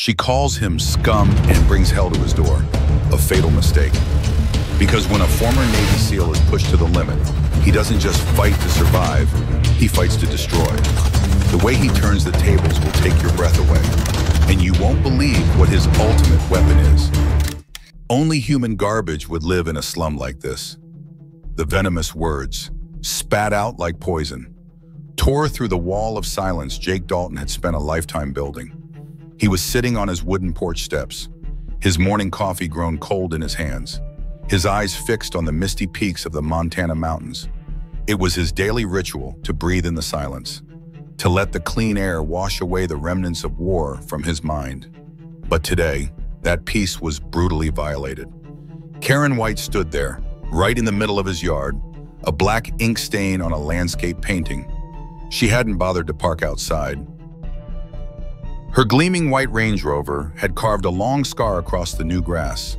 She calls him scum and brings hell to his door. A fatal mistake. Because when a former Navy SEAL is pushed to the limit, he doesn't just fight to survive, he fights to destroy. The way he turns the tables will take your breath away, and you won't believe what his ultimate weapon is. Only human garbage would live in a slum like this. The venomous words, spat out like poison, tore through the wall of silence Jake Dalton had spent a lifetime building. He was sitting on his wooden porch steps, his morning coffee grown cold in his hands, his eyes fixed on the misty peaks of the Montana mountains. It was his daily ritual to breathe in the silence, to let the clean air wash away the remnants of war from his mind. But today, that peace was brutally violated. Karen White stood there, right in the middle of his yard, a black ink stain on a landscape painting. She hadn't bothered to park outside. Her gleaming white Range Rover had carved a long scar across the new grass,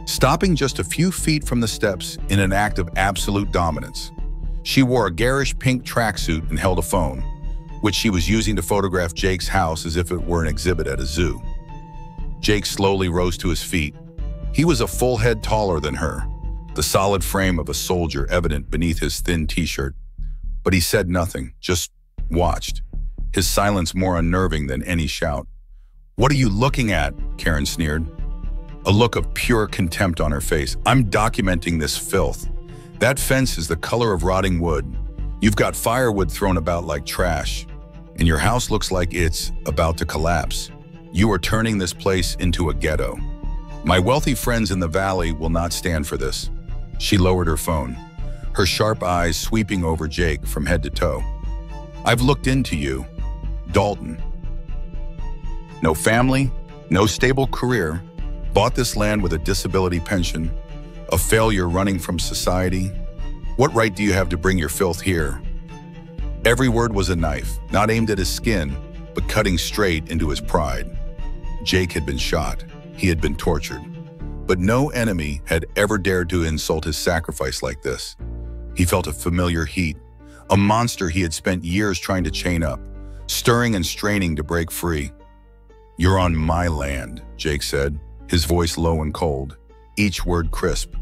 stopping just a few feet from the steps in an act of absolute dominance. She wore a garish pink tracksuit and held a phone, which she was using to photograph Jake's house as if it were an exhibit at a zoo. Jake slowly rose to his feet. He was a full head taller than her, the solid frame of a soldier evident beneath his thin t-shirt. But he said nothing, just watched, his silence more unnerving than any shout. "What are you looking at?" Karen sneered, a look of pure contempt on her face. "I'm documenting this filth. That fence is the color of rotting wood. You've got firewood thrown about like trash, and your house looks like it's about to collapse. You are turning this place into a ghetto. My wealthy friends in the valley will not stand for this." She lowered her phone, her sharp eyes sweeping over Jake from head to toe. "I've looked into you, Dalton. No family, no stable career, bought this land with a disability pension, a failure running from society. What right do you have to bring your filth here?" Every word was a knife, not aimed at his skin, but cutting straight into his pride. Jake had been shot. He had been tortured. But no enemy had ever dared to insult his sacrifice like this. He felt a familiar heat, a monster he had spent years trying to chain up, stirring and straining to break free. "You're on my land," Jake said, his voice low and cold, each word crisp.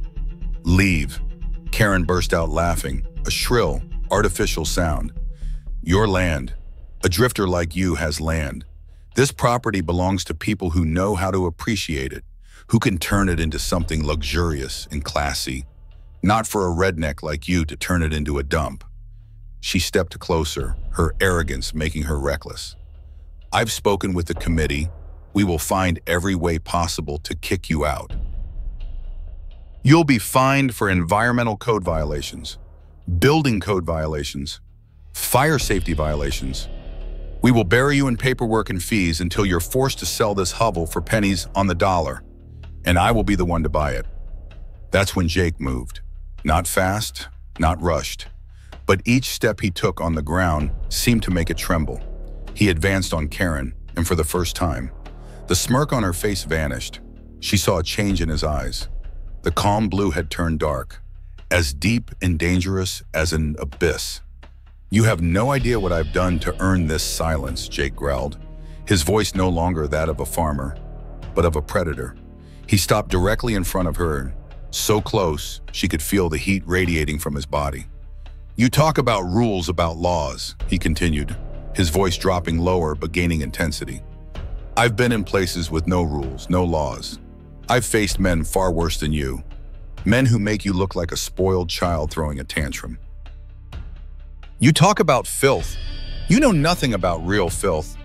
"Leave." Karen burst out laughing, a shrill, artificial sound. "Your land. A drifter like you has land. This property belongs to people who know how to appreciate it, who can turn it into something luxurious and classy, not for a redneck like you to turn it into a dump." She stepped closer, her arrogance making her reckless. "I've spoken with the committee. We will find every way possible to kick you out. You'll be fined for environmental code violations, building code violations, fire safety violations. We will bury you in paperwork and fees until you're forced to sell this hovel for pennies on the dollar, and I will be the one to buy it." That's when Jake moved. Not fast, not rushed, but each step he took on the ground seemed to make it tremble. He advanced on Karen, and for the first time, the smirk on her face vanished. She saw a change in his eyes. The calm blue had turned dark, as deep and dangerous as an abyss. "You have no idea what I've done to earn this silence," Jake growled, his voice no longer that of a farmer, but of a predator. He stopped directly in front of her, so close she could feel the heat radiating from his body. "You talk about rules, about laws," he continued, his voice dropping lower but gaining intensity. "I've been in places with no rules, no laws. I've faced men far worse than you, men who make you look like a spoiled child throwing a tantrum. You talk about filth. You know nothing about real filth."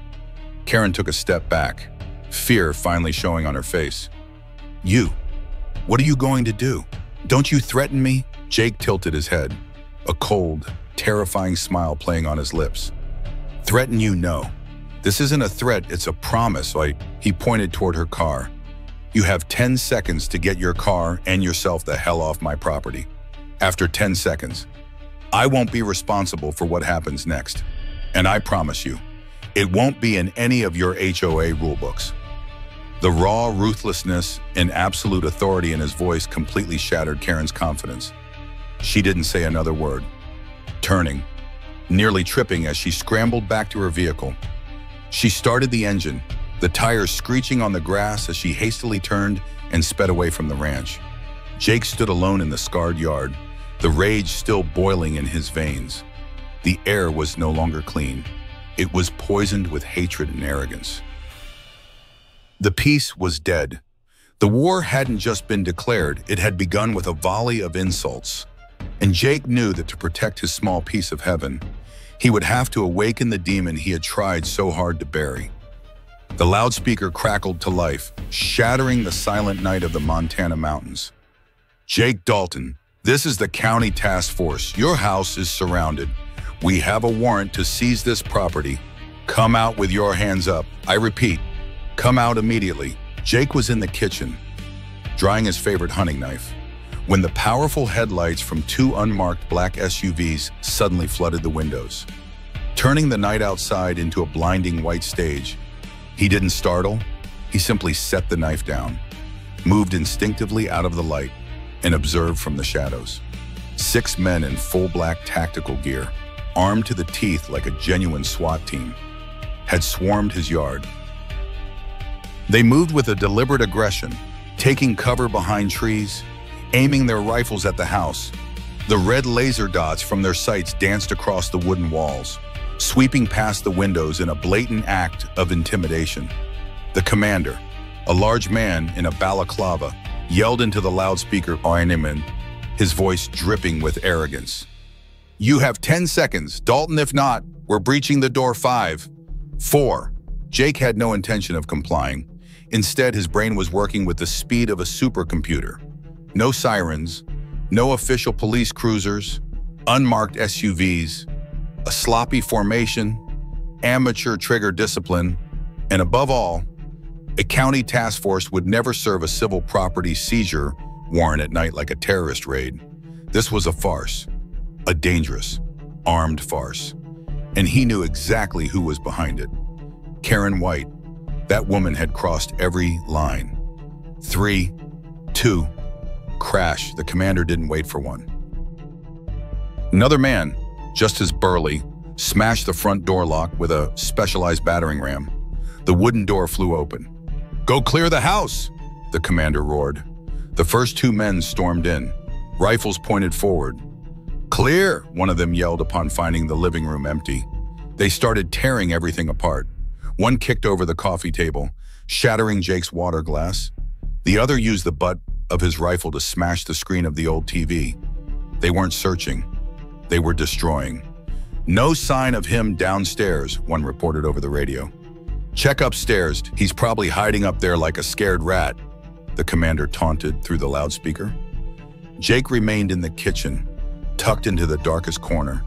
Karen took a step back, fear finally showing on her face. "You? What are you going to do? Don't you threaten me?" Jake tilted his head, a cold, terrifying smile playing on his lips. "Threaten you, no. This isn't a threat, it's a promise." He pointed toward her car. "You have 10 seconds to get your car and yourself the hell off my property. After 10 seconds, I won't be responsible for what happens next. And I promise you, it won't be in any of your HOA rulebooks." The raw ruthlessness and absolute authority in his voice completely shattered Karen's confidence. She didn't say another word, turning, nearly tripping as she scrambled back to her vehicle. She started the engine, the tires screeching on the grass as she hastily turned and sped away from the ranch. Jake stood alone in the scarred yard, the rage still boiling in his veins. The air was no longer clean. It was poisoned with hatred and arrogance. The peace was dead. The war hadn't just been declared, it had begun with a volley of insults. And Jake knew that to protect his small piece of heaven, he would have to awaken the demon he had tried so hard to bury. The loudspeaker crackled to life, shattering the silent night of the Montana mountains. Jake Dalton, this is the county task force. Your house is surrounded. We have a warrant to seize this property. Come out with your hands up. I repeat, come out immediately. Jake was in the kitchen, drying his favorite hunting knife, when the powerful headlights from two unmarked black SUVs suddenly flooded the windows, turning the night outside into a blinding white stage. He didn't startle, he simply set the knife down, moved instinctively out of the light, and observed from the shadows. 6 men in full black tactical gear, armed to the teeth like a genuine SWAT team, had swarmed his yard. They moved with a deliberate aggression, taking cover behind trees, aiming their rifles at the house. The red laser dots from their sights danced across the wooden walls, sweeping past the windows in a blatant act of intimidation. The commander, a large man in a balaclava, yelled into the loudspeaker, "Eineman," his voice dripping with arrogance. "You have 10 seconds, Dalton. If not, we're breaching the door. 5, 4. Jake had no intention of complying. Instead, his brain was working with the speed of a supercomputer. No sirens, no official police cruisers, unmarked SUVs, a sloppy formation, amateur trigger discipline, and above all, a county task force would never serve a civil property seizure warrant at night like a terrorist raid. This was a farce, a dangerous, armed farce, and he knew exactly who was behind it. Karen White. That woman had crossed every line. 3, 2, crash. The commander didn't wait for one. Another man, just as burly, smashed the front door lock with a specialized battering ram. The wooden door flew open. "Go clear the house," the commander roared. The first 2 men stormed in, rifles pointed forward. "Clear," one of them yelled upon finding the living room empty. They started tearing everything apart. One kicked over the coffee table, shattering Jake's water glass. The other used the butt of his rifle to smash the screen of the old TV. They weren't searching. They were destroying. "No sign of him downstairs," one reported over the radio. "Check upstairs. He's probably hiding up there like a scared rat," the commander taunted through the loudspeaker. Jake remained in the kitchen, tucked into the darkest corner.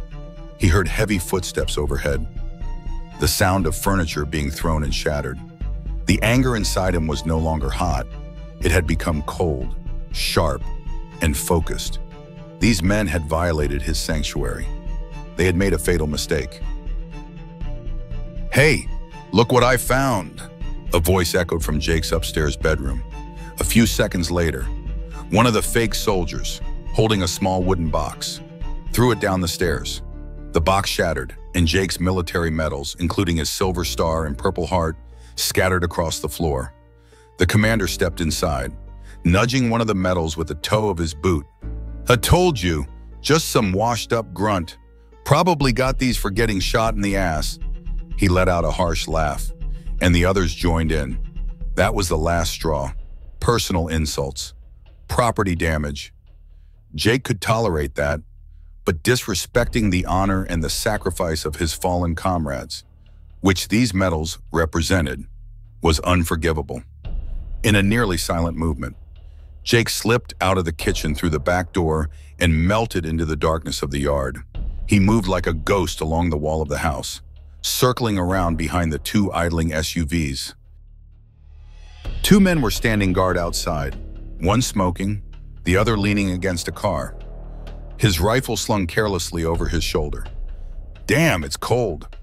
He heard heavy footsteps overhead, the sound of furniture being thrown and shattered. The anger inside him was no longer hot. It had become cold, sharp, and focused. These men had violated his sanctuary. They had made a fatal mistake. "Hey, look what I found," a voice echoed from Jake's upstairs bedroom. A few seconds later, one of the fake soldiers, holding a small wooden box, threw it down the stairs. The box shattered, and Jake's military medals, including his Silver Star and Purple Heart, scattered across the floor. The commander stepped inside, nudging one of the medals with the toe of his boot. "I told you, just some washed-up grunt. Probably got these for getting shot in the ass." He let out a harsh laugh, and the others joined in. That was the last straw. Personal insults, property damage. Jake could tolerate that, but disrespecting the honor and the sacrifice of his fallen comrades, which these medals represented, was unforgivable. In a nearly silent movement, Jake slipped out of the kitchen through the back door and melted into the darkness of the yard. He moved like a ghost along the wall of the house, circling around behind the 2 idling SUVs. 2 men were standing guard outside, one smoking, the other leaning against a car, his rifle slung carelessly over his shoulder. "Damn, it's cold,"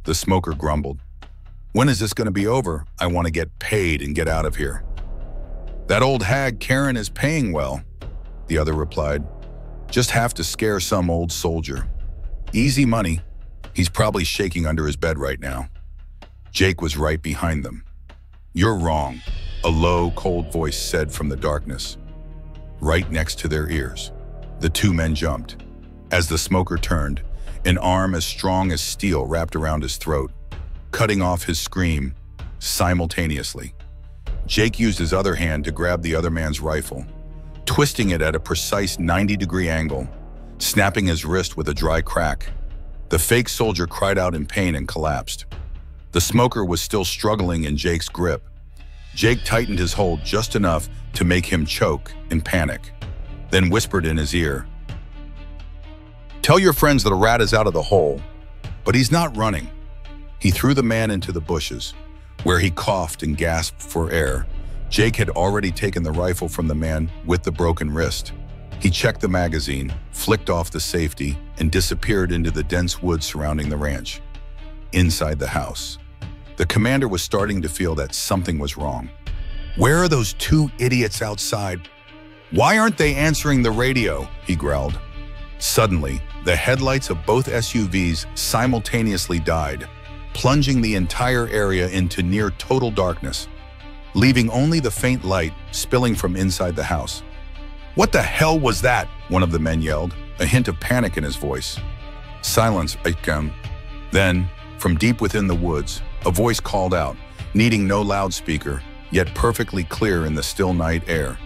the smoker grumbled. "When is this going to be over? I want to get paid and get out of here." "That old hag Karen is paying well," the other replied. "Just have to scare some old soldier. Easy money. He's probably shaking under his bed right now." Jake was right behind them, "You're wrong," a low, cold voice said from the darkness, right next to their ears. The two men jumped. As the smoker turned, an arm as strong as steel wrapped around his throat, cutting off his scream simultaneously. Jake used his other hand to grab the other man's rifle, twisting it at a precise 90-degree angle, snapping his wrist with a dry crack. The fake soldier cried out in pain and collapsed. The smoker was still struggling in Jake's grip. Jake tightened his hold just enough to make him choke in panic, then whispered in his ear, "Tell your friends that a rat is out of the hole." But he's not running. He threw the man into the bushes, where he coughed and gasped for air. Jake had already taken the rifle from the man with the broken wrist. He checked the magazine, flicked off the safety, and disappeared into the dense woods surrounding the ranch. Inside the house, the commander was starting to feel that something was wrong. "Where are those two idiots outside? Why aren't they answering the radio?" he growled. Suddenly, the headlights of both SUVs simultaneously died, plunging the entire area into near total darkness, leaving only the faint light spilling from inside the house. "What the hell was that?" one of the men yelled, a hint of panic in his voice. "Silence, Aikem." Then, from deep within the woods, a voice called out, needing no loudspeaker, yet perfectly clear in the still night air.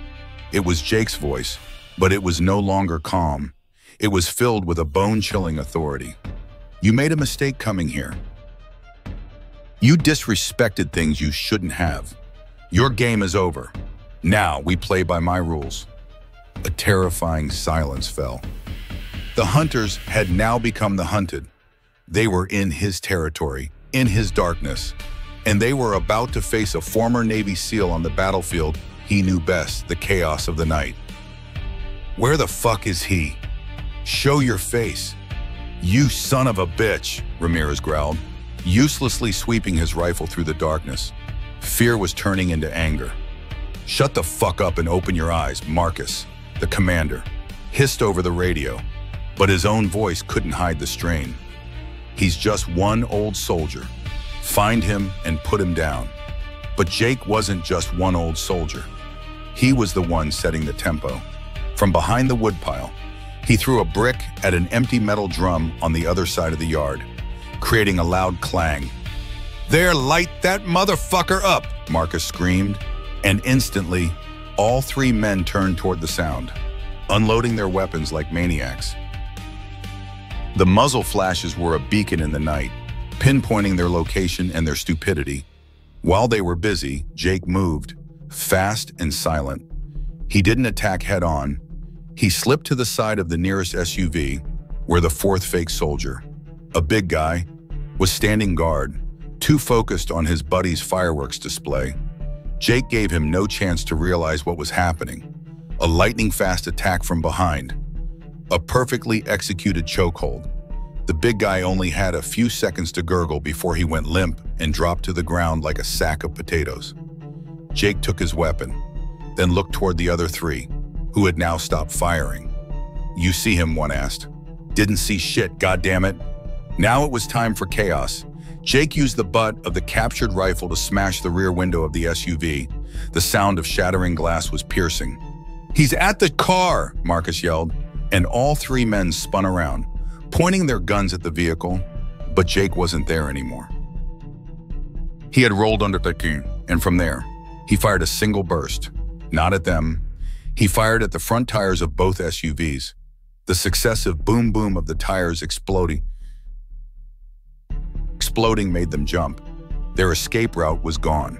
It was Jake's voice, but it was no longer calm. It was filled with a bone-chilling authority. "You made a mistake coming here. You disrespected things you shouldn't have. Your game is over. Now we play by my rules." A terrifying silence fell. The hunters had now become the hunted. They were in his territory, in his darkness, and they were about to face a former Navy SEAL on the battlefield he knew best, the chaos of the night. "Where the fuck is he? Show your face. You son of a bitch," Ramirez growled, uselessly sweeping his rifle through the darkness. Fear was turning into anger. "Shut the fuck up and open your eyes, Marcus," the commander hissed over the radio, but his own voice couldn't hide the strain. "He's just one old soldier. Find him and put him down." But Jake wasn't just one old soldier. He was the one setting the tempo. From behind the woodpile, he threw a brick at an empty metal drum on the other side of the yard, creating a loud clang. "There, light that motherfucker up!" Marcus screamed, and instantly, all three men turned toward the sound, unloading their weapons like maniacs. The muzzle flashes were a beacon in the night, pinpointing their location and their stupidity. While they were busy, Jake moved, fast and silent. He didn't attack head-on. He slipped to the side of the nearest SUV, where the fourth fake soldier, a big guy, was standing guard, too focused on his buddy's fireworks display. Jake gave him no chance to realize what was happening. A lightning-fast attack from behind. A perfectly executed chokehold. The big guy only had a few seconds to gurgle before he went limp and dropped to the ground like a sack of potatoes. Jake took his weapon, then looked toward the other three, who had now stopped firing. "You see him?" one asked. "Didn't see shit, goddammit." Now it was time for chaos. Jake used the butt of the captured rifle to smash the rear window of the SUV. The sound of shattering glass was piercing. "He's at the car!" Marcus yelled, and all three men spun around, pointing their guns at the vehicle, but Jake wasn't there anymore. He had rolled under the king, and from there, he fired a single burst. Not at them. He fired at the front tires of both SUVs. The successive boom-boom of the tires exploding made them jump. Their escape route was gone.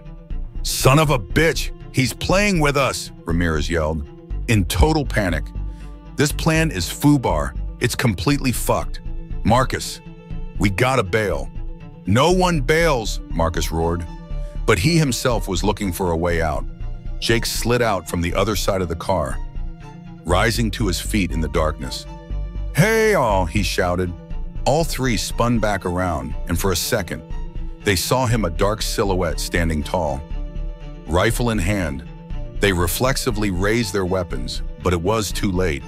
"Son of a bitch! He's playing with us!" Ramirez yelled, in total panic. "This plan is foobar. It's completely fucked. Marcus, we gotta bail." "No one bails," Marcus roared. But he himself was looking for a way out. Jake slid out from the other side of the car, rising to his feet in the darkness. "Hey all," he shouted. All three spun back around, and for a second, they saw him, a dark silhouette standing tall. Rifle in hand, they reflexively raised their weapons, but it was too late.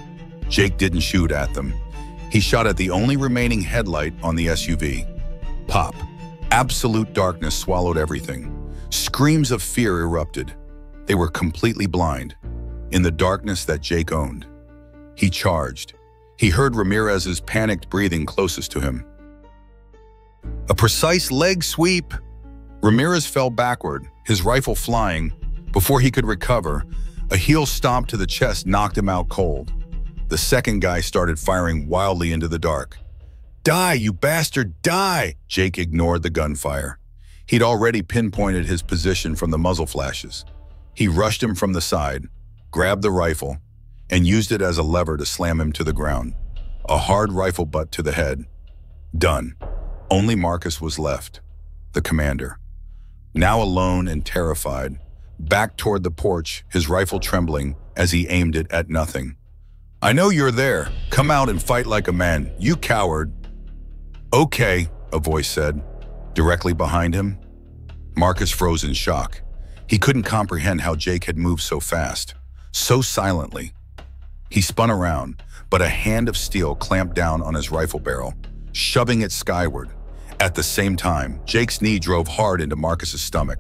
Jake didn't shoot at them. He shot at the only remaining headlight on the SUV. Pop. Absolute darkness swallowed everything. Screaming Screams of fear erupted. They were completely blind, in the darkness that Jake owned. He charged. He heard Ramirez's panicked breathing closest to him. A precise leg sweep. Ramirez fell backward, his rifle flying. Before he could recover, a heel stomp to the chest knocked him out cold. The second guy started firing wildly into the dark. "Die, you bastard, die!" Jake ignored the gunfire. He'd already pinpointed his position from the muzzle flashes. He rushed him from the side, grabbed the rifle, and used it as a lever to slam him to the ground. A hard rifle butt to the head. Done. Only Marcus was left, the commander. Now alone and terrified, back toward the porch, his rifle trembling as he aimed it at nothing. "I know you're there. Come out and fight like a man, you coward." "Okay," a voice said, directly behind him. Marcus froze in shock. He couldn't comprehend how Jake had moved so fast, so silently. He spun around, but a hand of steel clamped down on his rifle barrel, shoving it skyward. At the same time, Jake's knee drove hard into Marcus's stomach.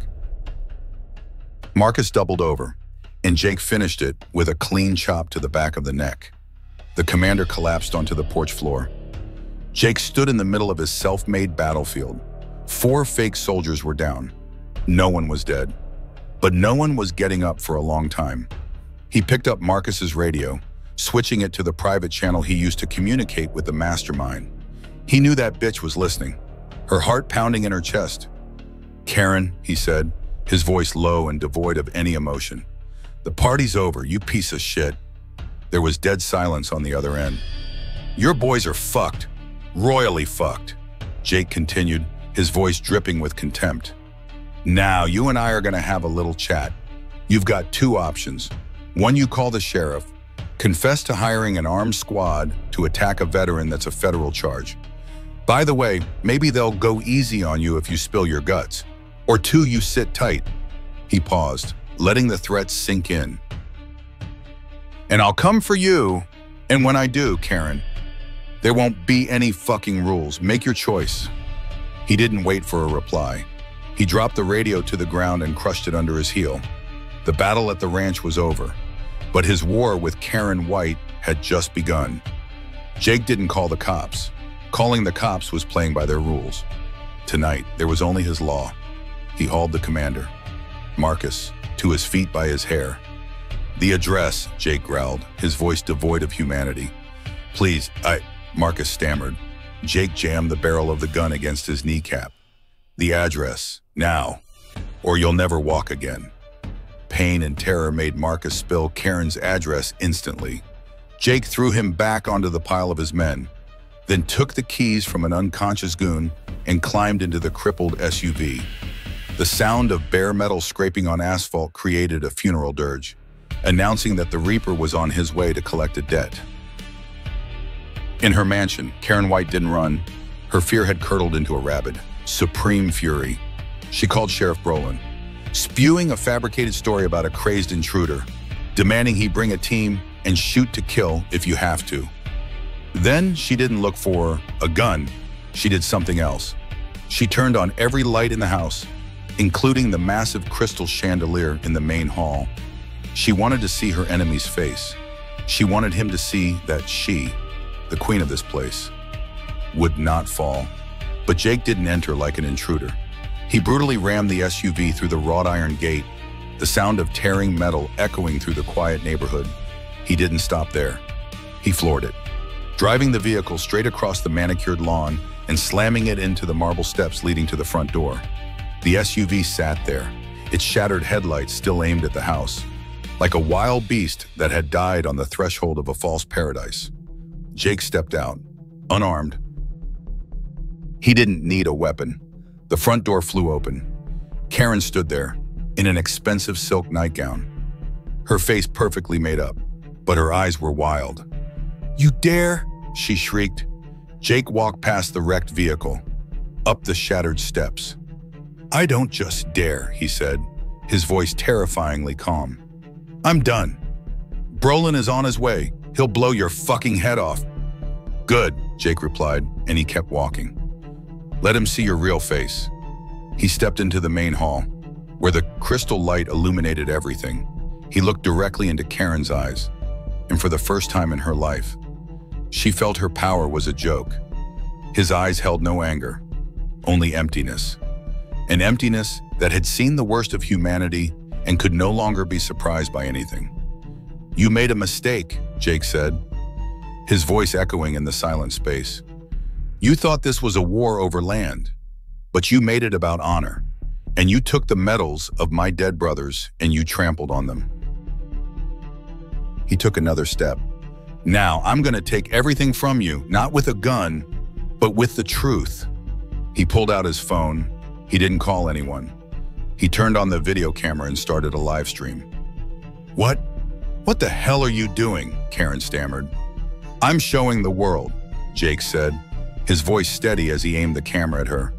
Marcus doubled over, and Jake finished it with a clean chop to the back of the neck. The commander collapsed onto the porch floor. Jake stood in the middle of his self-made battlefield. 4 fake soldiers were down. No one was dead. But no one was getting up for a long time. He picked up Marcus's radio, switching it to the private channel he used to communicate with the mastermind. He knew that bitch was listening, her heart pounding in her chest. "Karen," he said, his voice low and devoid of any emotion. "The party's over, you piece of shit." There was dead silence on the other end. "Your boys are fucked, royally fucked," Jake continued, his voice dripping with contempt. "Now, you and I are gonna have a little chat. You've got 2 options. One, you call the sheriff, confess to hiring an armed squad to attack a veteran that's a federal charge. By the way, maybe they'll go easy on you if you spill your guts. Or 2, you sit tight." He paused, letting the threats sink in. "And I'll come for you, and when I do, Karen, there won't be any fucking rules. Make your choice." He didn't wait for a reply. He dropped the radio to the ground and crushed it under his heel. The battle at the ranch was over, but his war with Karen White had just begun. Jake didn't call the cops. Calling the cops was playing by their rules. Tonight, there was only his law. He hauled the commander, Marcus, to his feet by his hair. "The address," Jake growled, his voice devoid of humanity. "Please, Marcus stammered. Jake jammed the barrel of the gun against his kneecap. "The address, now, or you'll never walk again." Pain and terror made Marcus spill Karen's address instantly. Jake threw him back onto the pile of his men, then took the keys from an unconscious goon and climbed into the crippled SUV. The sound of bare metal scraping on asphalt created a funeral dirge, announcing that the Reaper was on his way to collect a debt. In her mansion, Karen White didn't run. Her fear had curdled into a rabid, supreme fury. She called Sheriff Brolin, spewing a fabricated story about a crazed intruder, demanding he bring a team and shoot to kill if you have to. Then she didn't look for a gun. She did something else. She turned on every light in the house, including the massive crystal chandelier in the main hall. She wanted to see her enemy's face. She wanted him to see that she, the queen of this place, would not fall. But Jake didn't enter like an intruder. He brutally rammed the SUV through the wrought iron gate, the sound of tearing metal echoing through the quiet neighborhood. He didn't stop there. He floored it, driving the vehicle straight across the manicured lawn and slamming it into the marble steps leading to the front door. The SUV sat there, its shattered headlights still aimed at the house, like a wild beast that had died on the threshold of a false paradise. Jake stepped out, unarmed. He didn't need a weapon. The front door flew open. Karen stood there, in an expensive silk nightgown, her face perfectly made up, but her eyes were wild. "You dare?" she shrieked. Jake walked past the wrecked vehicle, up the shattered steps. "I don't just dare," he said, his voice terrifyingly calm. "I'm done. Brolin is on his way. He'll blow your fucking head off." "Good," Jake replied, and he kept walking. "Let him see your real face." He stepped into the main hall. where the crystal light illuminated everything. He looked directly into Karen's eyes, and for the first time in her life, she felt her power was a joke. His eyes held no anger, only emptiness. An emptiness that had seen the worst of humanity and could no longer be surprised by anything. "You made a mistake," Jake said, his voice echoing in the silent space. "You thought this was a war over land, but you made it about honor, and you took the medals of my dead brothers and you trampled on them." He took another step. "Now I'm going to take everything from you, not with a gun, but with the truth." He pulled out his phone. He didn't call anyone. He turned on the video camera and started a live stream. What the hell are you doing?" Karen stammered. "I'm showing the world," Jake said, his voice steady as he aimed the camera at her.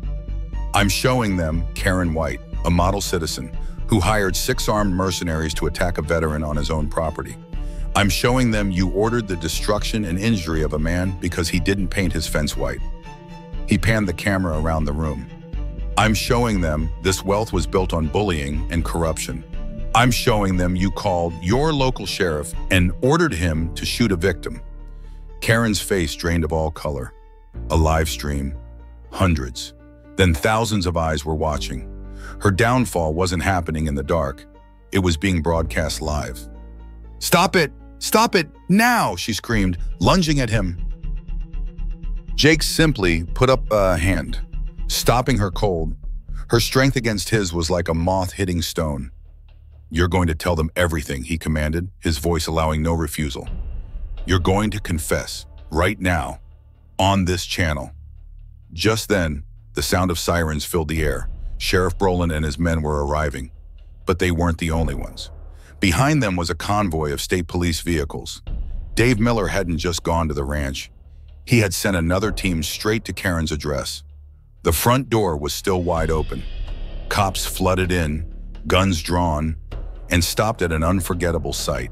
"I'm showing them Karen White, a model citizen who hired 6 armed mercenaries to attack a veteran on his own property. I'm showing them you ordered the destruction and injury of a man because he didn't paint his fence white." He panned the camera around the room. "I'm showing them this wealth was built on bullying and corruption. I'm showing them you called your local sheriff and ordered him to shoot a victim." Karen's face drained of all color. A live stream. Hundreds. Then thousands of eyes were watching. Her downfall wasn't happening in the dark. It was being broadcast live. "Stop it! Stop it! Now!" she screamed, lunging at him. Jake simply put up a hand, stopping her cold. Her strength against his was like a moth hitting stone. "You're going to tell them everything," he commanded, his voice allowing no refusal. "You're going to confess, right now, on this channel." Just then, the sound of sirens filled the air. Sheriff Brolin and his men were arriving, but they weren't the only ones. Behind them was a convoy of state police vehicles. Dave Miller hadn't just gone to the ranch. He had sent another team straight to Karen's address. The front door was still wide open. Cops flooded in, guns drawn, and stopped at an unforgettable sight.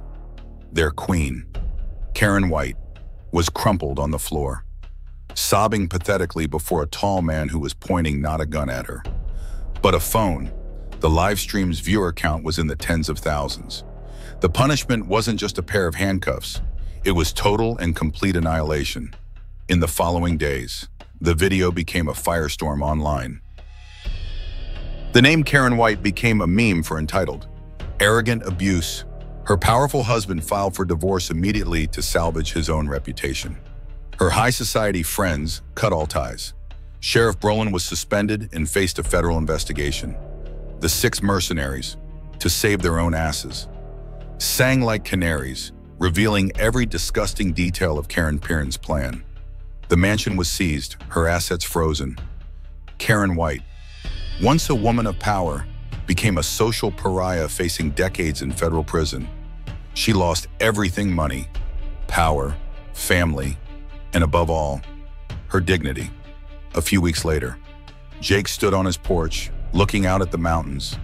Their queen, Karen White, was crumpled on the floor, sobbing pathetically before a tall man who was pointing not a gun at her, but a phone. The live stream's viewer count was in the tens of thousands. The punishment wasn't just a pair of handcuffs. It was total and complete annihilation. In the following days, the video became a firestorm online. The name Karen White became a meme for entitled arrogant abuse. Her powerful husband filed for divorce immediately to salvage his own reputation. Her high society friends cut all ties. Sheriff Brolin was suspended and faced a federal investigation. The 6 mercenaries, to save their own asses, sang like canaries, revealing every disgusting detail of Karen Piren's plan. The mansion was seized, her assets frozen. Karen White, once a woman of power, became a social pariah facing decades in federal prison. She lost everything: money, power, family, and above all, her dignity. A few weeks later, Jake stood on his porch, looking out at the mountains.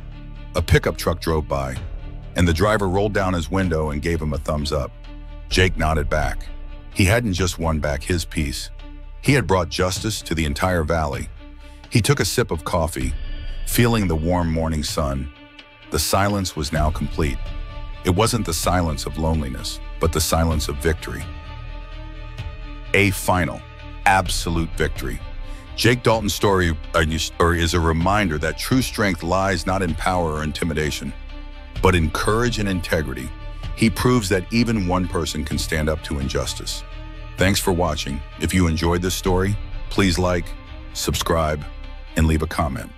A pickup truck drove by, and the driver rolled down his window and gave him a thumbs up. Jake nodded back. He hadn't just won back his peace. He had brought justice to the entire valley. He took a sip of coffee, feeling the warm morning sun. The silence was now complete. It wasn't the silence of loneliness, but the silence of victory. A final, absolute victory. Jake Dalton's story is a reminder that true strength lies not in power or intimidation, but in courage and integrity. He proves that even one person can stand up to injustice. Thanks for watching. If you enjoyed this story, please like, subscribe, and leave a comment.